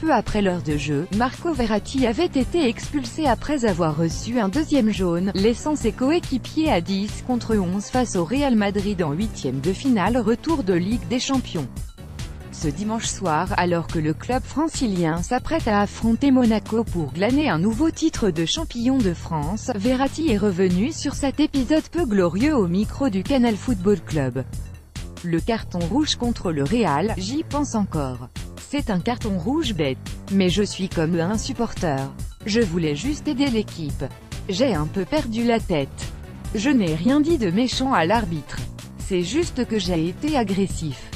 peu après l'heure de jeu, Marco Verratti avait été expulsé après avoir reçu un deuxième jaune, laissant ses coéquipiers à 10 contre 11 face au Real Madrid en huitième de finale retour de Ligue des Champions. Ce dimanche soir, alors que le club francilien s'apprête à affronter Monaco pour glaner un nouveau titre de champion de France, Verratti est revenu sur cet épisode peu glorieux au micro du Canal Football Club. Le carton rouge contre le Real, j'y pense encore. C'est un carton rouge bête. Mais je suis comme un supporter. Je voulais juste aider l'équipe. J'ai un peu perdu la tête. Je n'ai rien dit de méchant à l'arbitre. C'est juste que j'ai été agressif.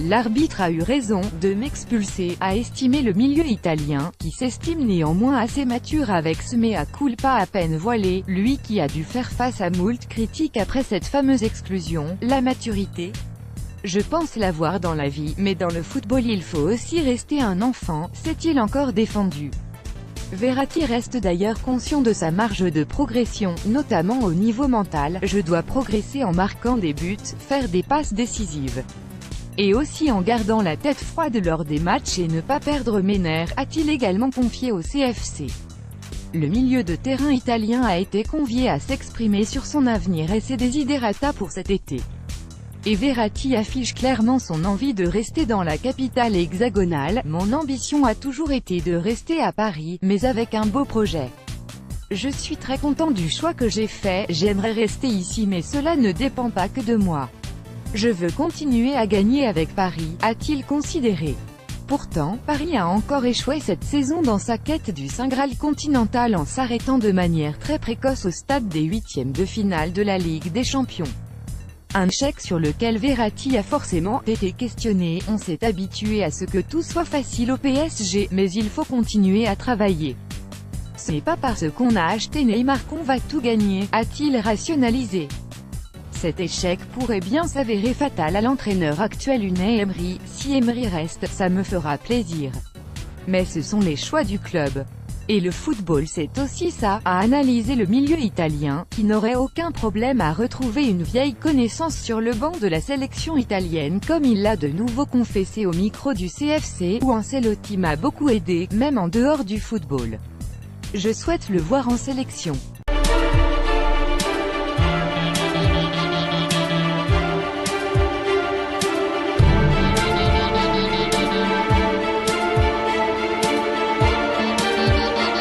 L'arbitre a eu raison de m'expulser, a estimé le milieu italien, qui s'estime néanmoins assez mature avec ce mea culpa à peine voilé, lui qui a dû faire face à moult critiques après cette fameuse exclusion. La maturité? Je pense l'avoir dans la vie, mais dans le football il faut aussi rester un enfant, s'est-il encore défendu. Verratti reste d'ailleurs conscient de sa marge de progression, notamment au niveau mental. Je dois progresser en marquant des buts, faire des passes décisives. Et aussi en gardant la tête froide lors des matchs et ne pas perdre mes nerfs, a-t-il également confié au CFC. Le milieu de terrain italien a été convié à s'exprimer sur son avenir et ses desiderata pour cet été. Et Verratti affiche clairement son envie de rester dans la capitale hexagonale. Mon ambition a toujours été de rester à Paris, mais avec un beau projet. Je suis très content du choix que j'ai fait, j'aimerais rester ici mais cela ne dépend pas que de moi. Je veux continuer à gagner avec Paris, a-t-il considéré. Pourtant, Paris a encore échoué cette saison dans sa quête du Saint Graal continental en s'arrêtant de manière très précoce au stade des huitièmes de finale de la Ligue des Champions. Un échec sur lequel Verratti a forcément été questionné. On s'est habitué à ce que tout soit facile au PSG, mais il faut continuer à travailler. Ce n'est pas parce qu'on a acheté Neymar qu'on va tout gagner, a-t-il rationalisé. Cet échec pourrait bien s'avérer fatal à l'entraîneur actuel Unai Emery. Si Emery reste, ça me fera plaisir. Mais ce sont les choix du club. Et le football c'est aussi ça, a analysé le milieu italien, qui n'aurait aucun problème à retrouver une vieille connaissance sur le banc de la sélection italienne comme il l'a de nouveau confessé au micro du CFC, où Ancelotti m'a beaucoup aidé, même en dehors du football. Je souhaite le voir en sélection.